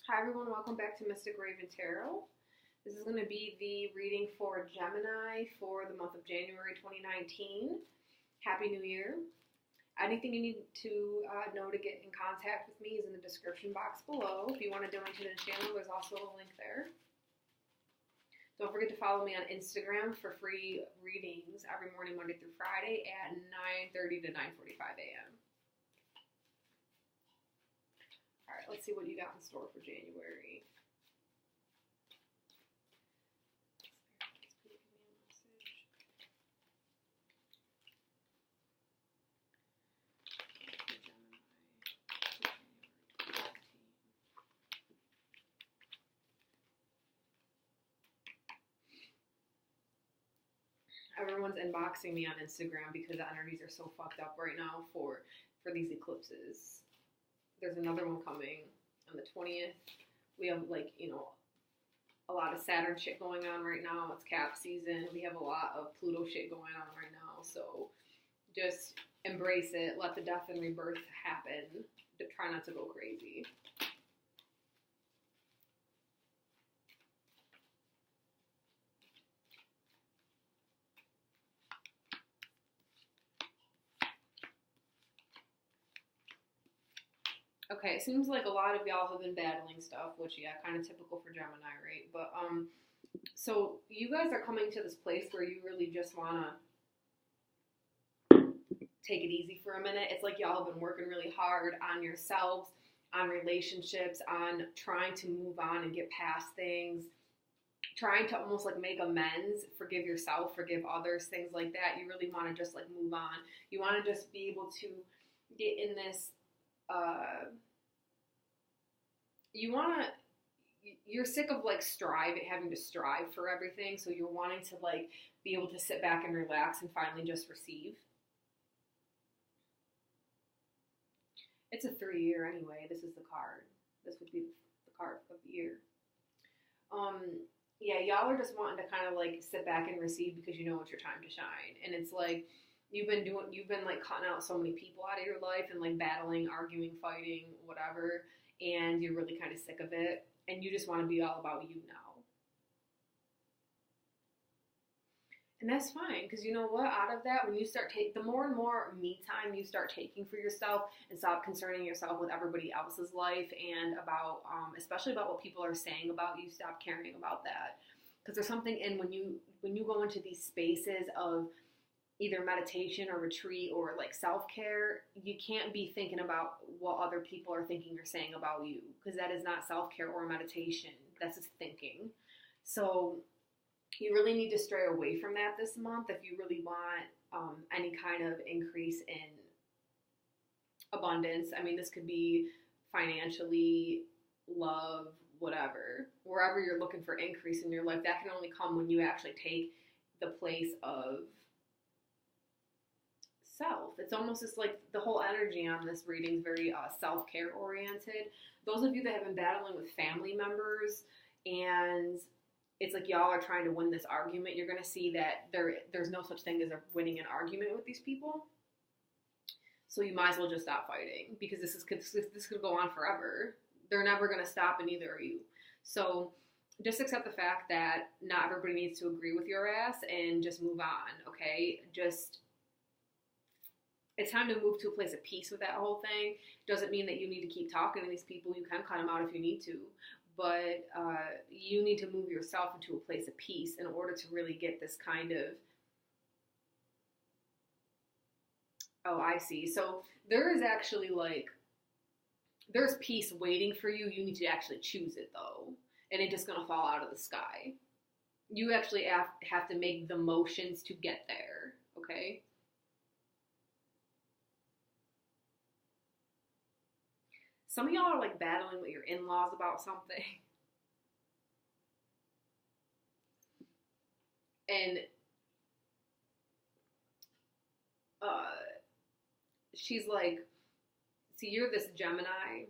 Hi everyone, welcome back to Mystic Raven Tarot. This is going to be the reading for Gemini for the month of January 2019. Happy New Year. Anything you need to know to get in contact with me is in the description box below. If you want to donate to the channel, there's also a link there. Don't forget to follow me on Instagram for free readings every morning, Monday through Friday at 9:30 to 9:45 a.m. All right, let's see what you got in store for January. Everyone's inboxing me on Instagram because the energies are so fucked up right now for these eclipses. There's another one coming on the 20th. We have, like, you know, a lot of Saturn shit going on right now. It's Cap season. We have a lot of Pluto shit going on right now. So just embrace it. Let the death and rebirth happen. Try not to go crazy. Okay, it seems like a lot of y'all have been battling stuff, which, yeah, kind of typical for Gemini, right? But, so you guys are coming to this place where you really just want to take it easy for a minute. It's like y'all have been working really hard on yourselves, on relationships, on trying to move on and get past things, trying to almost like make amends, forgive yourself, forgive others, things like that. You really want to just like move on. You want to just be able to get in this, you're sick of like having to strive for everything. So you're wanting to like be able to sit back and relax and finally just receive. It's a 3-year anyway. This is the card. This would be the card of the year. Yeah, y'all are just wanting to kind of like sit back and receive because you know it's your time to shine. And it's like, you've been like cutting out so many people out of your life and like battling, arguing, fighting, whatever. And you're really kind of sick of it. And you just want to be all about you now. And that's fine, because you know what? Out of that, when you start the more and more me time you start taking for yourself and stop concerning yourself with everybody else's life and about, especially about what people are saying about you, stop caring about that. Because there's something in when you go into these spaces of either meditation or retreat or like self-care, you can't be thinking about what other people are thinking or saying about you, because that is not self-care or meditation. That's just thinking. So you really need to stray away from that this month if you really want any kind of increase in abundance. I mean, this could be financially, love, whatever. Wherever you're looking for increase in your life, that can only come when you actually take the place of self. It's almost just like the whole energy on this reading is very self-care oriented. Those of you that have been battling with family members and it's like y'all are trying to win this argument, you're going to see that there's no such thing as winning an argument with these people. So you might as well just stop fighting, because this could go on forever. They're never going to stop, and neither are you. So just accept the fact that not everybody needs to agree with your ass and just move on, okay? It's time to move to a place of peace with that whole thing. Doesn't mean that you need to keep talking to these people. You can cut them out if you need to. But you need to move yourself into a place of peace in order to really get this kind of, oh, I see. So there is actually like, there's peace waiting for you. You need to actually choose it though. And it's just going to fall out of the sky. You actually have to make the motions to get there, okay? Some of y'all are like battling with your in-laws about something. And she's like, see, you're this Gemini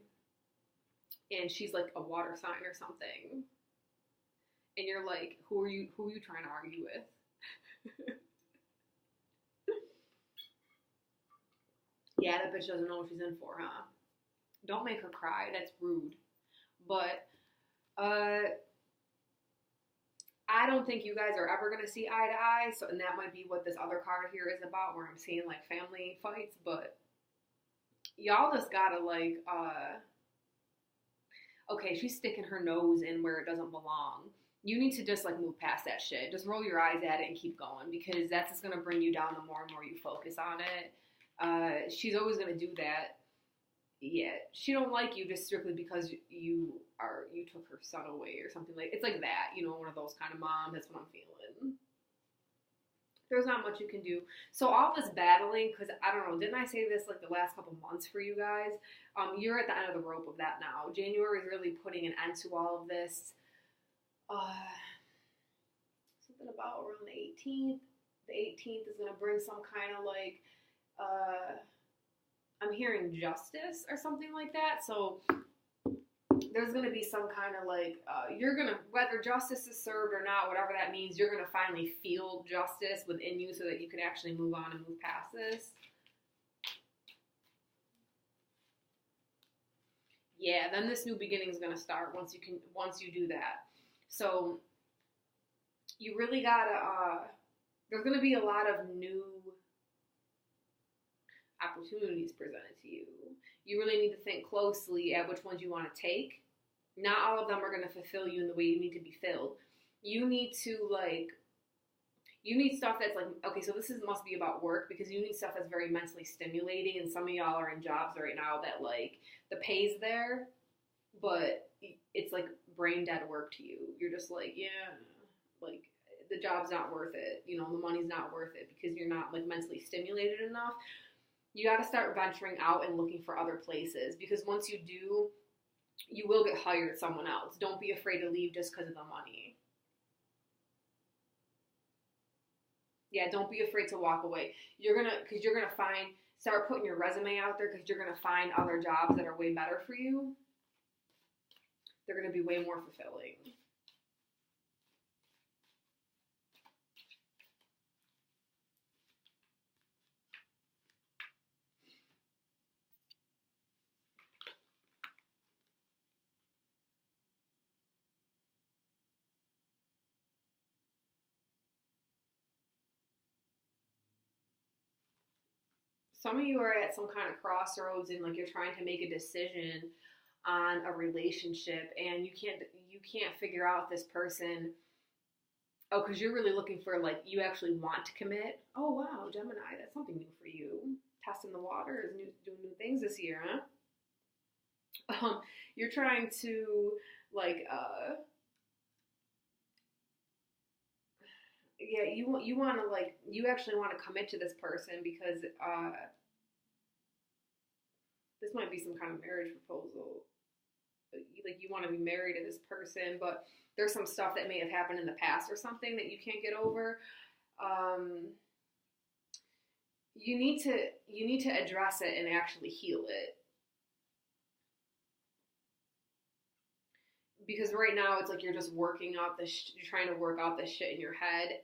and she's like a water sign or something. And you're like, who are you trying to argue with? Yeah, that bitch doesn't know what she's in for, huh? Don't make her cry. That's rude. But I don't think you guys are ever going to see eye to eye. So, and that might be what this other card here is about, where I'm seeing like family fights. But y'all just gotta like, okay, she's sticking her nose in where it doesn't belong. You need to just like move past that shit. Just roll your eyes at it and keep going, because that's just gonna bring you down the more and more you focus on it. She's always gonna do that. Yeah, she don't like you just strictly because you took her son away or something. Like, it's like that, you know, one of those kind of moms. That's what I'm feeling. There's not much you can do. So all this battling, because I don't know, didn't I say this like the last couple months for you guys? You're at the end of the rope of that now. January is really putting an end to all of this. Something about around the 18th. The 18th is going to bring some kind of like, I'm hearing justice or something like that. So there's going to be some kind of like, you're going to, whether justice is served or not, whatever that means, you're going to finally feel justice within you so that you can actually move on and move past this. Yeah, then this new beginning is going to start once you do that. So you really gotta, there's going to be a lot of new opportunities presented to you. You really need to think closely at which ones you want to take. Not all of them are going to fulfill you in the way you need to be filled. You need to like, you need stuff that's like, okay, so this must be about work, because you need stuff that's very mentally stimulating, and some of y'all are in jobs right now that like, the pay's there, but it's like brain dead work to you. You're just like, yeah, like the job's not worth it. You know, the money's not worth it because you're not like mentally stimulated enough. You got to start venturing out and looking for other places, because once you do, you will get hired somewhere else. Don't be afraid to leave just because of the money. Yeah, don't be afraid to walk away. Because you're gonna start putting your resume out there, because you're gonna find other jobs that are way better for you. They're gonna be way more fulfilling. Some of you are at some kind of crossroads, and like you're trying to make a decision on a relationship, and you can't figure out this person. Oh, because you're really looking for, like, you actually want to commit. Oh wow, Gemini, that's something new for you. Testing the waters, doing new things this year, huh? You're trying to like yeah, you want to like, you actually want to commit to this person, because this might be some kind of marriage proposal. Like, you want to be married to this person, but there's some stuff that may have happened in the past or something that you can't get over. You need to address it and actually heal it. Because right now it's like you're just working out you're trying to work out this shit in your head.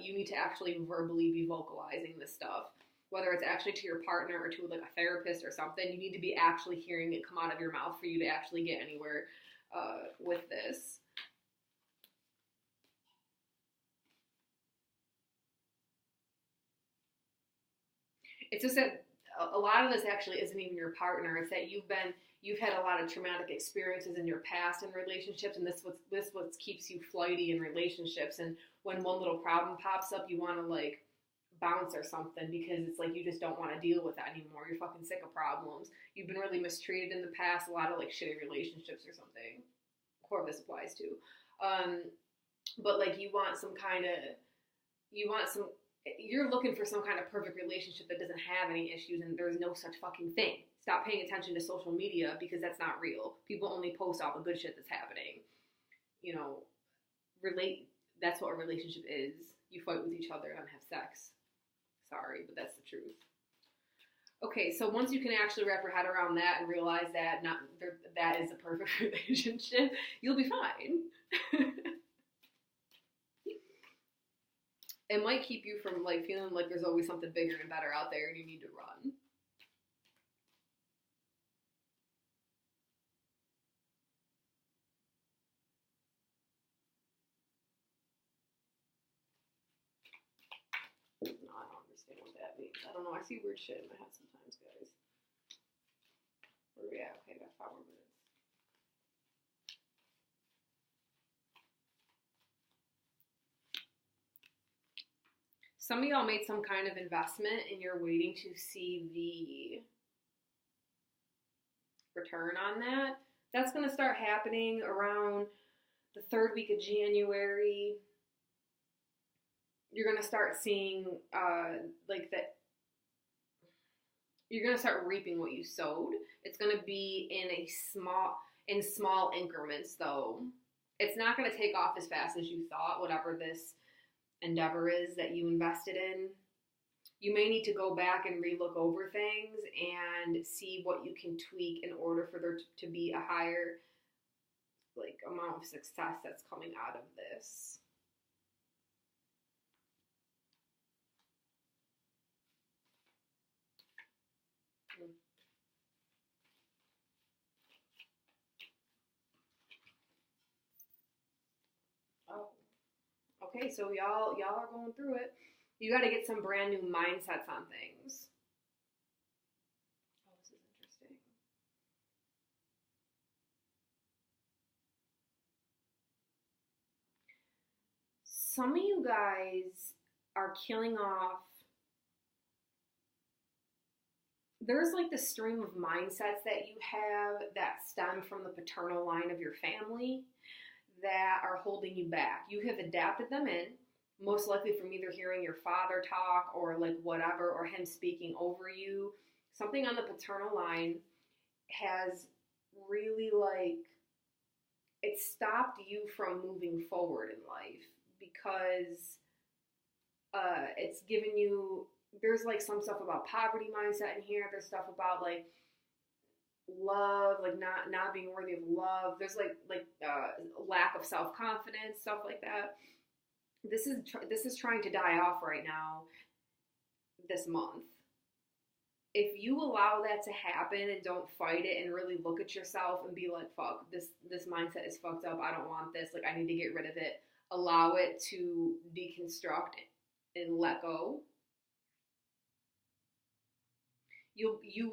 You need to actually verbally be vocalizing this stuff. Whether it's actually to your partner or to like a therapist or something, you need to be actually hearing it come out of your mouth for you to actually get anywhere with this. It's just that a lot of this actually isn't even your partner. It's that you've had a lot of traumatic experiences in your past in relationships, and this what keeps you flighty in relationships. And when one little problem pops up, you want to like bounce or something, because it's like you just don't want to deal with that anymore. You're fucking sick of problems. You've been really mistreated in the past, a lot of like shitty relationships or something. Whoever this applies to. But like you're looking for some kind of perfect relationship that doesn't have any issues, and there's no such fucking thing. Stop paying attention to social media, because that's not real. People only post all the good shit that's happening. You know, that's what a relationship is. You fight with each other and have sex. Sorry, but that's the truth. Okay, so once you can actually wrap your head around that and realize that that is a perfect relationship, you'll be fine. It might keep you from like feeling like there's always something bigger and better out there and you need to run. I don't know. I see weird shit in my head sometimes, guys. Where are we at? Okay, I got 5 more minutes. Some of y'all made some kind of investment and you're waiting to see the return on that. That's going to start happening around the 3rd week of January. You're going to start seeing like that. You're going to start reaping what you sowed. It's going to be in small increments though. It's not going to take off as fast as you thought, whatever this endeavor is that you invested in. You may need to go back and relook over things and see what you can tweak in order for there to be a higher like amount of success that's coming out of this. Oh. Okay, so y'all are going through it. You got to get some brand new mindsets on things. Oh, this is interesting. Some of you guys are killing off. There's like the stream of mindsets that you have that stem from the paternal line of your family that are holding you back. You have adapted them in, most likely from either hearing your father talk or like whatever, or him speaking over you. Something on the paternal line has really like, it stopped you from moving forward in life because it's given you, there's like some stuff about poverty mindset in here. There's stuff about like love, like not being worthy of love. There's like lack of self-confidence, stuff like that. This is trying to die off right now this month. If you allow that to happen and don't fight it and really look at yourself and be like, fuck, this mindset is fucked up. I don't want this. Like, I need to get rid of it. Allow it to deconstruct and let go. You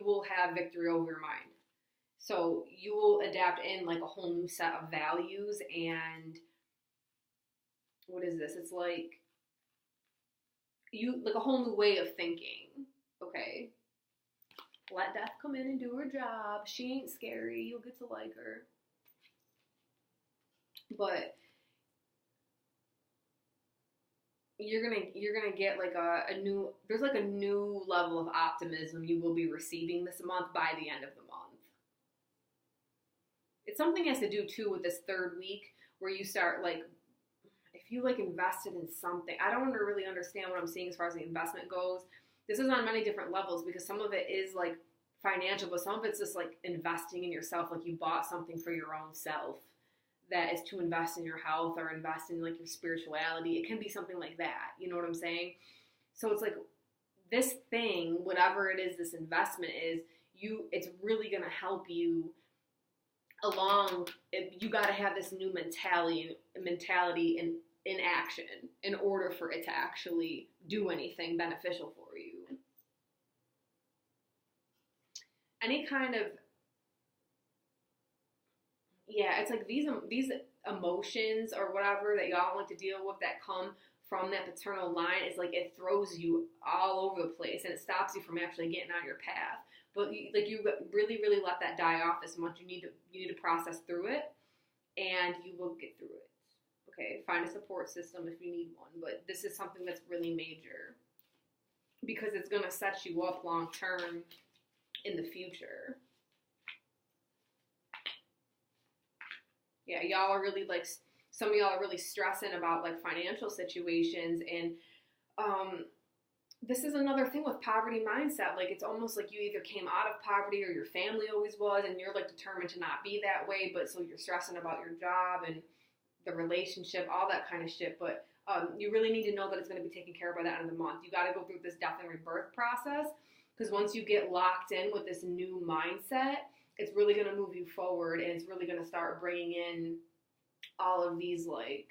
will have victory over your mind. So you will adapt in like a whole new set of values and what is this? It's like a whole new way of thinking. Okay. Let death come in and do her job. She ain't scary. You'll get to like her. But you're gonna get like a new, there's like a new level of optimism you will be receiving this month by the end of the month. It's something has to do too with this 3rd week where you start like, if you like invested in something, I don't really understand what I'm seeing as far as the investment goes. This is on many different levels because some of it is like financial, but some of it's just like investing in yourself. Like you bought something for your own self that is to invest in your health or invest in like your spirituality. It can be something like that. You know what I'm saying? So it's like this thing, whatever it is, this investment is, it's really going to help you along. You got to have this new mentality in action in order for it to actually do anything beneficial for you. Any kind of, yeah, it's like these emotions or whatever that y'all like to deal with that come from that paternal line is like it throws you all over the place and it stops you from actually getting on your path. But you really let that die off this month. You need to process through it, and you will get through it. Okay, find a support system if you need one. But this is something that's really major because it's going to set you up long term in the future. Yeah, y'all are really like, some of y'all are really stressing about like financial situations, and this is another thing with poverty mindset. Like it's almost like you either came out of poverty or your family always was, and you're like determined to not be that way, but so you're stressing about your job and the relationship, all that kind of shit. But you really need to know that it's going to be taken care of by the end of the month. You got to go through this death and rebirth process because once you get locked in with this new mindset, it's really going to move you forward, and it's really going to start bringing in all of these like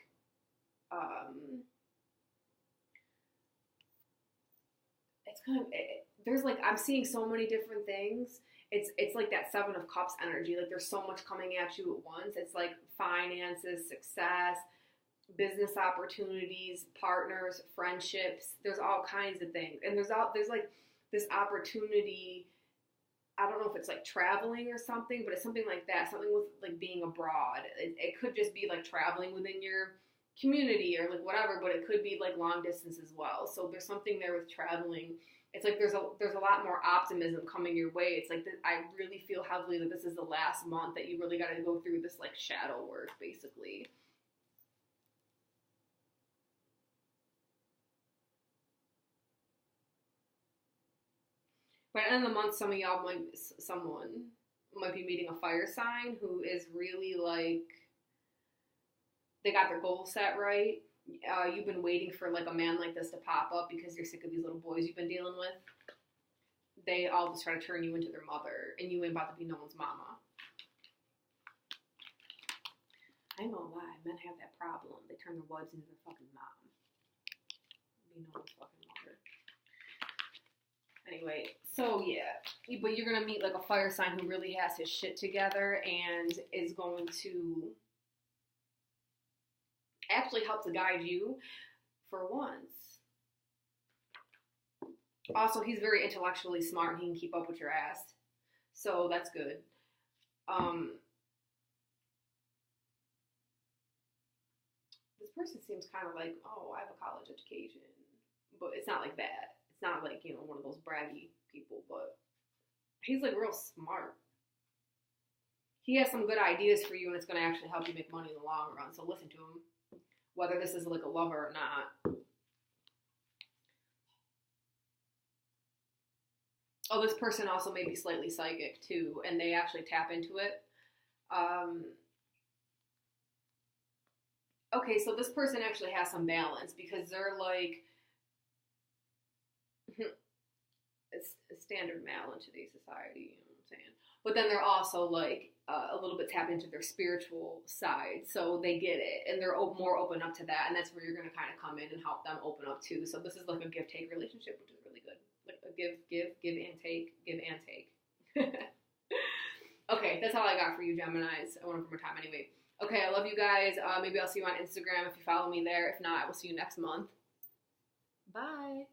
it's kind of there's like I'm seeing so many different things. It's like that Seven of Cups energy. Like there's so much coming at you at once. It's like finances, success, business opportunities, partners, friendships. There's all kinds of things, and there's like this opportunity. I don't know if it's like traveling or something, but it's something like that. Something with like being abroad. It could just be like traveling within your community or like whatever, but it could be like long distance as well. So there's something there with traveling. It's like there's a lot more optimism coming your way. It's like I really feel heavily that this is the last month that you really got to go through this like shadow work, basically. By the end of the month, someone might be meeting a fire sign who is really like they got their goal set right. You've been waiting for like a man like this to pop up because you're sick of these little boys you've been dealing with. They all just try to turn you into their mother, and you ain't about to be no one's mama. I ain't gonna lie, men have that problem. They turn their wives into their fucking mom. Be no one's fucking mother. Anyway, so yeah, but you're gonna meet like a fire sign who really has his shit together and is going to actually help to guide you for once. Also, he's very intellectually smart and he can keep up with your ass. So that's good. This person seems kind of like, oh, I have a college education. But it's not like that. It's not like, you know, one of those braggy people, but he's like real smart. He has some good ideas for you and it's going to actually help you make money in the long run. So listen to him. Whether this is like a lover or not. Oh, this person also may be slightly psychic too, and they actually tap into it. Okay, so this person actually has some balance because they're like it's a standard male in today's society, you know what I'm saying? But then they're also like a little bit tapped into their spiritual side, so they get it, and they're more open up to that, and that's where you're going to kind of come in and help them open up too. So this is like a give-take relationship, which is really good. Like a give and take, give and take. Okay, that's all I got for you, Geminis. I want for more time anyway. Okay, I love you guys. Maybe I'll see you on Instagram if you follow me there. If not, I will see you next month. Bye.